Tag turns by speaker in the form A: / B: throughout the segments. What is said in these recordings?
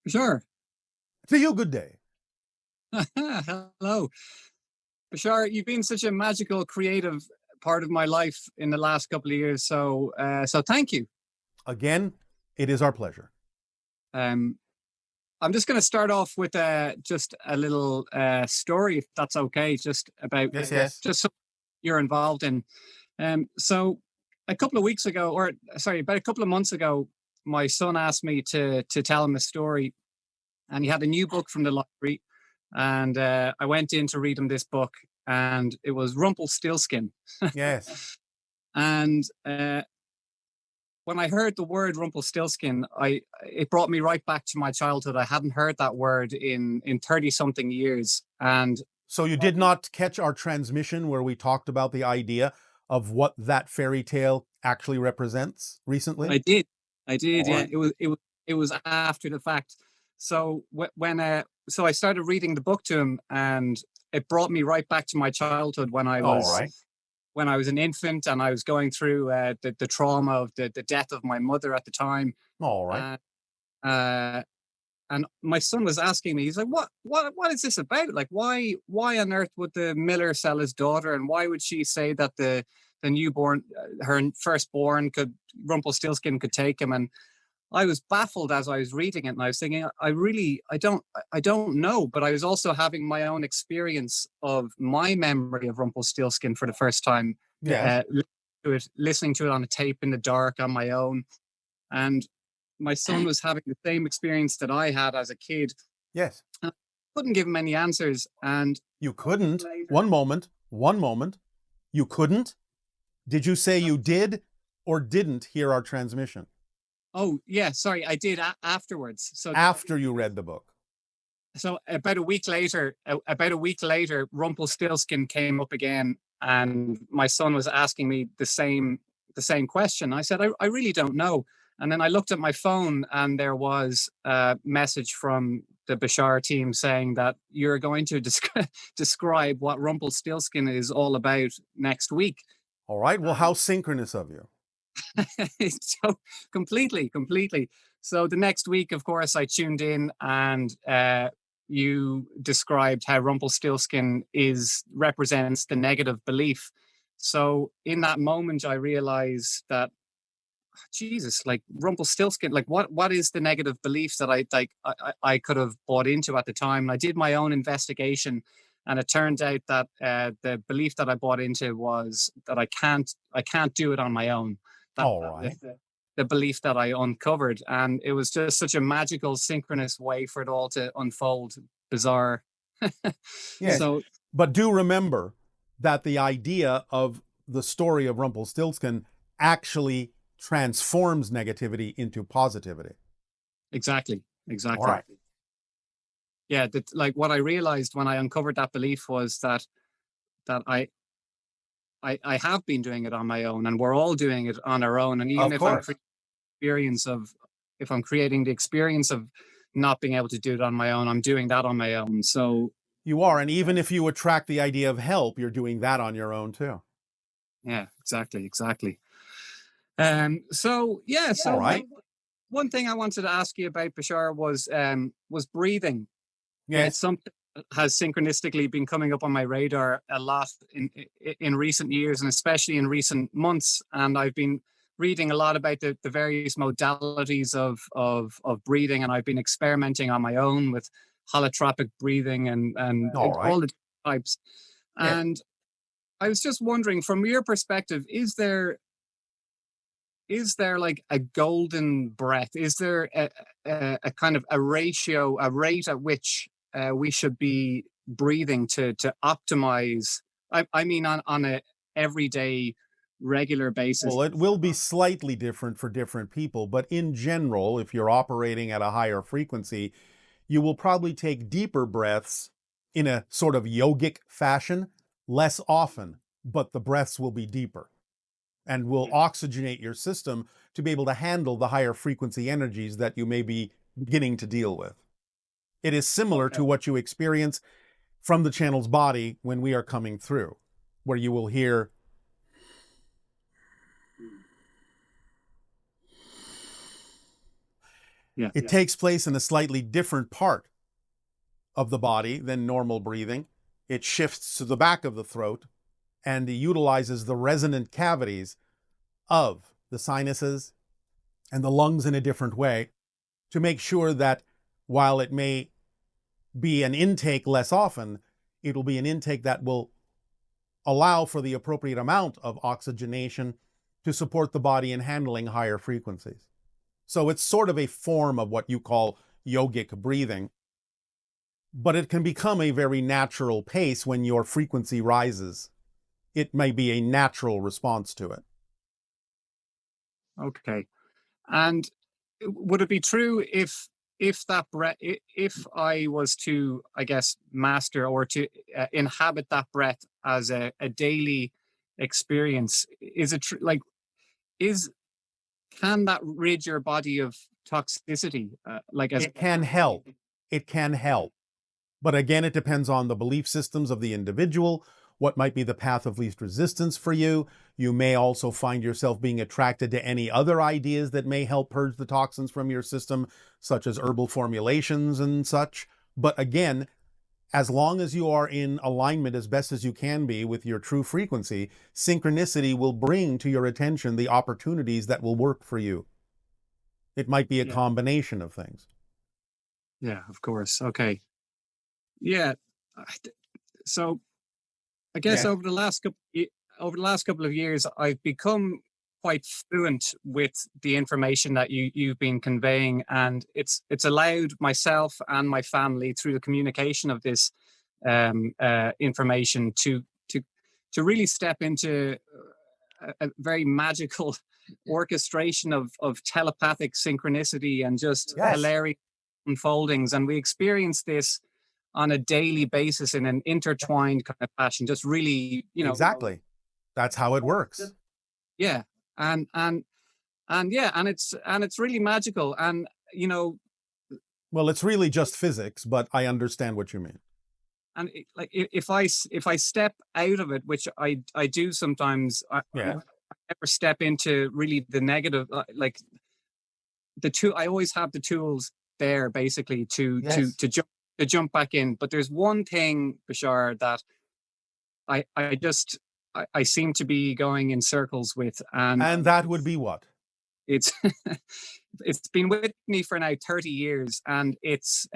A: Sure.
B: To you, good day.
A: Hello. Bashar, you've been such a magical, creative part of my life in the last couple of years. So thank you.
B: Again, it is our pleasure.
A: Um, I'm just going to start off with just a little story, if that's okay, just about
B: Yes.
A: just something you're involved in. So a couple of weeks ago, or sorry, about a couple of months ago, my son asked me to tell him a story, and he had a new book from the library, and I went in to read him this book, and it was Rumpelstiltskin.
B: Yes.
A: And when I heard the word Rumpelstiltskin, it brought me right back to my childhood. I hadn't heard that word in 30 something years. And
B: so you did not catch our transmission where we talked about the idea of what that fairy tale actually represents recently?
A: I did. Yeah.
B: Right.
A: It was after the fact. So so I started reading the book to him, and it brought me right back to my childhood when I was an infant, and I was going through the trauma of the death of my mother at the time.
B: All right.
A: And my son was asking me, he's like, what is this about? Like, why on earth would the miller sell his daughter, and why would she say that the newborn, her firstborn, Rumpelstiltskin could take him? And I was baffled as I was reading it, and I was thinking, I don't know. But I was also having my own experience of my memory of Rumpelstiltskin for the first time.
B: Yeah.
A: Listening to it on a tape in the dark on my own, and my son was having the same experience that I had as a kid.
B: Yes.
A: I couldn't give him any answers, and
B: you couldn't. One moment. You couldn't. Did you say you did or didn't hear our transmission?
A: Oh, yeah, sorry, I did afterwards. So
B: after you read the book.
A: So about a week later, Rumpelstiltskin came up again, and my son was asking me the same question. I said, I really don't know. And then I looked at my phone, and there was a message from the Bashar team saying that you're going to describe what Rumpelstiltskin is all about next week.
B: All right. Well, how synchronous of you.
A: So completely. So the next week, of course, I tuned in, and you described how Rumpelstiltskin represents the negative belief. So in that moment, I realized that, Jesus, like Rumpelstiltskin, like what is the negative belief that I could have bought into at the time? And I did my own investigation, and it turned out that the belief that I bought into was that I can't do it on my own.
B: All right.
A: The belief that I uncovered, and it was just such a magical, synchronous way for it all to unfold. Bizarre.
B: Yes. But do remember that the idea of the story of Rumpelstiltskin actually transforms negativity into positivity.
A: Exactly.
B: All right.
A: Yeah, like what I realized when I uncovered that belief was that I have been doing it on my own, and we're all doing it on our own. And even if I'm creating the experience of not being able to do it on my own, I'm doing that on my own. So
B: you are, and even if you attract the idea of help, you're doing that on your own too.
A: Yeah, exactly. So
B: All right.
A: One thing I wanted to ask you about, Bashar, was breathing.
B: Yes.
A: It's something that has synchronistically been coming up on my radar a lot in recent years, and especially in recent months. And I've been reading a lot about the various modalities of breathing, and I've been experimenting on my own with holotropic breathing and all the types.
B: Yes.
A: And I was just wondering, from your perspective, is there like a golden breath? Is there a kind of a ratio, a rate at which we should be breathing to optimize? I mean, on a everyday, regular basis.
B: Well, it will be slightly different for different people, but in general, if you're operating at a higher frequency, you will probably take deeper breaths in a sort of yogic fashion less often, but the breaths will be deeper and will oxygenate your system to be able to handle the higher frequency energies that you may be beginning to deal with. It is similar to what you experience from the channel's body when we are coming through, where you will hear
A: Yeah.
B: It takes place in a slightly different part of the body than normal breathing. It shifts to the back of the throat and utilizes the resonant cavities of the sinuses and the lungs in a different way to make sure that while it may be an intake less often, it will be an intake that will allow for the appropriate amount of oxygenation to support the body in handling higher frequencies. So it's sort of a form of what you call yogic breathing, but it can become a very natural pace when your frequency rises. It may be a natural response to it.
A: Okay. And would it be true if that breath, if I was to, I guess, master or to inhabit that breath as a daily experience, is it like is can that rid your body of toxicity? Like as
B: It can help. It can help. But again, it depends on the belief systems of the individual, what might be the path of least resistance for you. You may also find yourself being attracted to any other ideas that may help purge the toxins from your system, such as herbal formulations and such. But again, as long as you are in alignment as best as you can be with your true frequency, synchronicity will bring to your attention the opportunities that will work for you. It might be a combination of things.
A: Yeah, of course. Okay. Yeah. So I guess
B: Yeah.
A: over the last couple of years, I've become quite fluent with the information that you've been conveying, and it's allowed myself and my family through the communication of this information to really step into a very magical orchestration of telepathic synchronicity and just
B: Yes.
A: hilarious unfoldings, and we experience this on a daily basis in an intertwined kind of fashion. Just really,
B: Exactly. That's how it works.
A: yeah, and yeah, and it's really magical, and
B: Well, it's really just physics, but I understand what you mean.
A: and if I step out of it, which I do sometimes, I
B: Yeah.
A: never step into really the negative, like the two. I always have the tools there basically
B: Yes.
A: to jump back in. But there's one thing, Bashar, that I just I seem to be going in circles with,
B: And that would be what?
A: it's it's been with me for now 30 years, and it's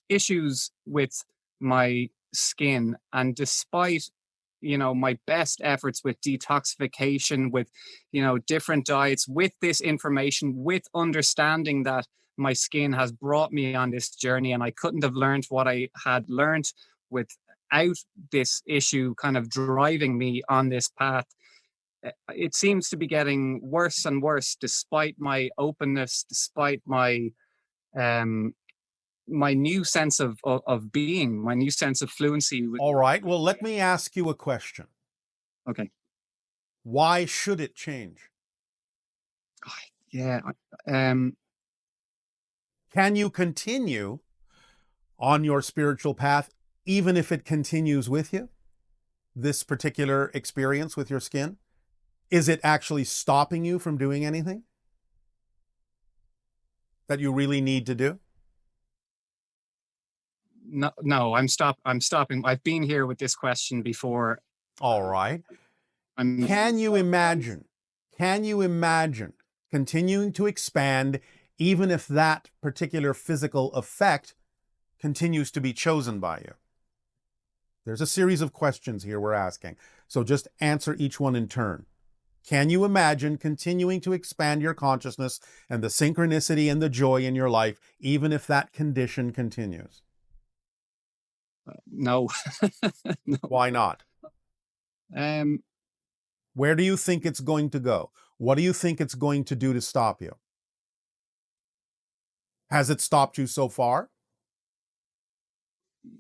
A: issues with my skin. And despite my best efforts with detoxification, with different diets, with this information, with understanding that my skin has brought me on this journey, and I couldn't have learned what I had learned without this issue kind of driving me on this path. It seems to be getting worse and worse, despite my openness, despite um my new sense of being, my new sense of fluency.
B: All right. Well, let me ask you a question.
A: Okay.
B: Why should it change?
A: Yeah.
B: Can you continue on your spiritual path even if it continues with you? This particular experience with your skin? Is it actually stopping you from doing anything that you really need to do?
A: No, I'm stopping. I've been here with this question before.
B: All right.
A: I'm
B: Can you imagine? Can you imagine continuing to expand even if that particular physical effect continues to be chosen by you? There's a series of questions here we're asking, so just answer each one in turn. Can you imagine continuing to expand your consciousness and the synchronicity and the joy in your life, even if that condition continues?
A: no. No.
B: Why not?
A: Um
B: Where do you think it's going to go? What do you think it's going to do to stop you? Has it stopped you so far?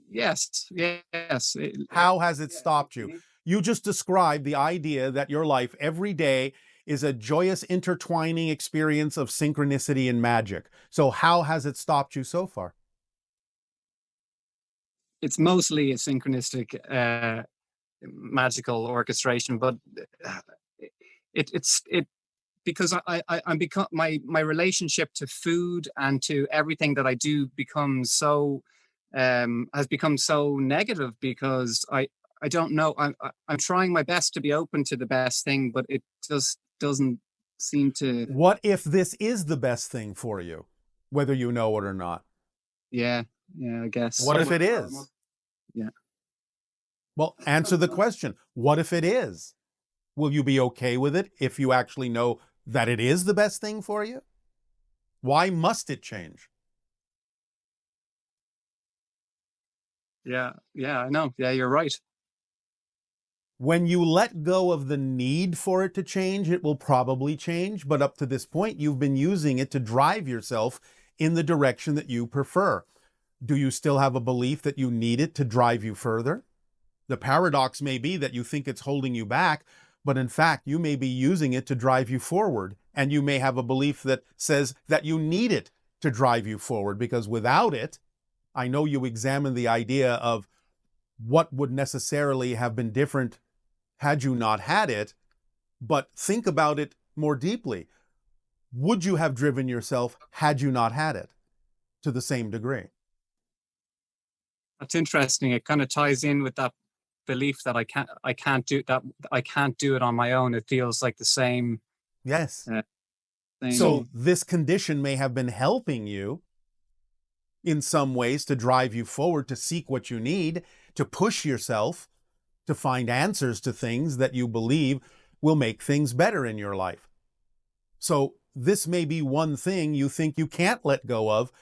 A: yes, yes.
B: How has it stopped you? You just described the idea that your life every day is a joyous intertwining experience of synchronicity and magic. So how has it stopped you so far?
A: It's mostly a synchronistic magical orchestration, but it because I'm become my relationship to food and to everything that I do becomes so has become so negative because I don't know. I'm trying my best to be open to the best thing, but it just doesn't seem to.
B: What if this is the best thing for you, whether you know it or not?
A: Yeah, yeah, I guess.
B: What if it is?
A: Yeah.
B: Well, answer the question. What if it is? Will you be okay with it if you actually know that it is the best thing for you? Why must it change?
A: Yeah, yeah, I know. Yeah, you're right.
B: When you let go of the need for it to change, it will probably change. But up to this point, you've been using it to drive yourself in the direction that you prefer. Do you still have a belief that you need it to drive you further? The paradox may be that you think it's holding you back, but in fact, you may be using it to drive you forward. And you may have a belief that says that you need it to drive you forward, because without it, I know you examine the idea of what would necessarily have been different had you not had it, but think about it more deeply. Would you have driven yourself had you not had it to the same degree?
A: That's interesting. It kind of ties in with that belief that I can't do that. I can't do it on my own. It feels like the same.
B: Yes.
A: Same.
B: So this condition may have been helping you in some ways to drive you forward, to seek what you need, to push yourself, to find answers to things that you believe will make things better in your life. So this may be one thing you think you can't let go of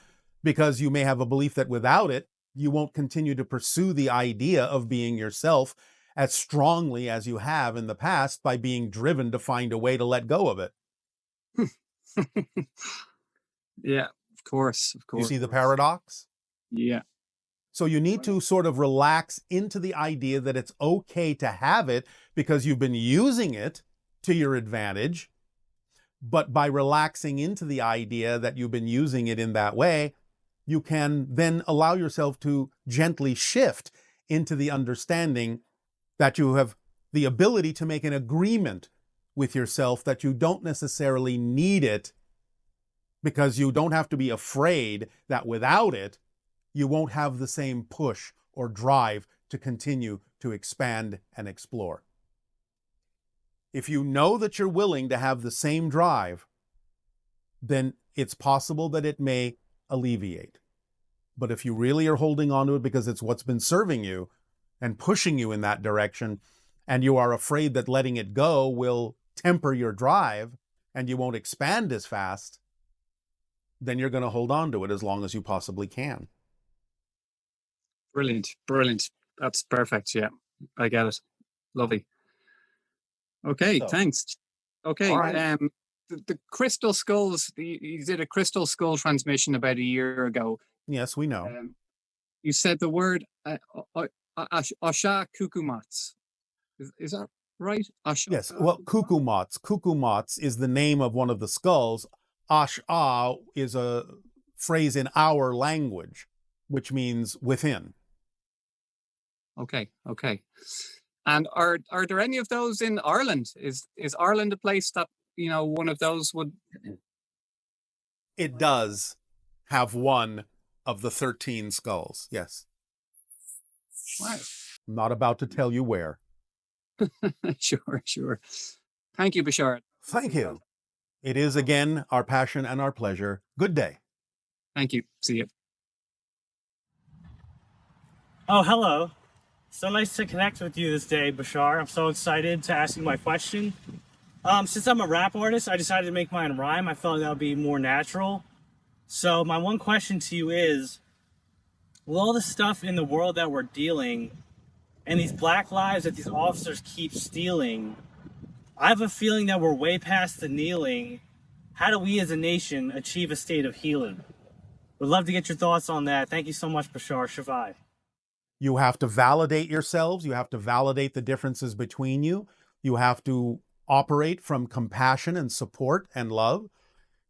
B: because you may have a belief that without it, you won't continue to pursue the idea of being yourself as strongly as you have in the past by being driven to find a way to let go of it.
A: Yeah, of course, of course.
B: You see the paradox?
A: Yeah.
B: So you need to sort of relax into the idea that it's okay to have it because you've been using it to your advantage. But by relaxing into the idea that you've been using it in that way, you can then allow yourself to gently shift into the understanding that you have the ability to make an agreement with yourself that you don't necessarily need it, because you don't have to be afraid that without it, you won't have the same push or drive to continue to expand and explore. If you know that you're willing to have the same drive, then it's possible that it may alleviate. But if you really are holding on to it because it's what's been serving you and pushing you in that direction, and you are afraid that letting it go will temper your drive and you won't expand as fast, then you're going to hold on to it as long as you possibly can.
A: Brilliant, brilliant. That's perfect. Yeah, I get it. Lovely. Okay,
B: So,
A: thanks. Okay,
B: all right.
A: The crystal skulls. You did a crystal skull transmission about a year ago.
B: Yes, we know.
A: You said the word Asha Kukumats. Is that right? Asha.
B: Yes, well, Kukumats. Kukumats is the name of one of the skulls. Asha is a phrase in our language, which means within.
A: Okay, okay. And are there any of those in Ireland? Is Ireland a place that, you know, one of those would?
B: It does have one of the 13 skulls, yes.
A: Wow.
B: I'm not about to tell you where.
A: Sure, sure. Thank you, Bashar.
B: Thank you. It is again our passion and our pleasure. Good day.
A: Thank you. See you.
C: Oh, hello. So nice to connect with you this day, Bashar. I'm so excited to ask you my question. Since I'm a rap artist, I decided to make mine rhyme. I felt that would be more natural. So my one question to you is, with all the stuff in the world that we're dealing and these black lives that these officers keep stealing, I have a feeling that we're way past the kneeling. How do we as a nation achieve a state of healing? Would love to get your thoughts on that. Thank you so much, Bashar. Shavai.
B: You have to validate yourselves. You have to validate the differences between you. You have to operate from compassion and support and love.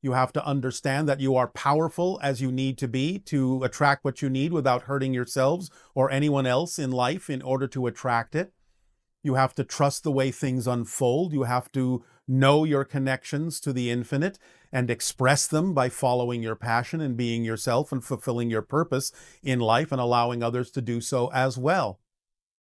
B: You have to understand that you are powerful as you need to be to attract what you need without hurting yourselves or anyone else in life in order to attract it. You have to trust the way things unfold. You have to know your connections to the infinite and express them by following your passion and being yourself and fulfilling your purpose in life and allowing others to do so as well.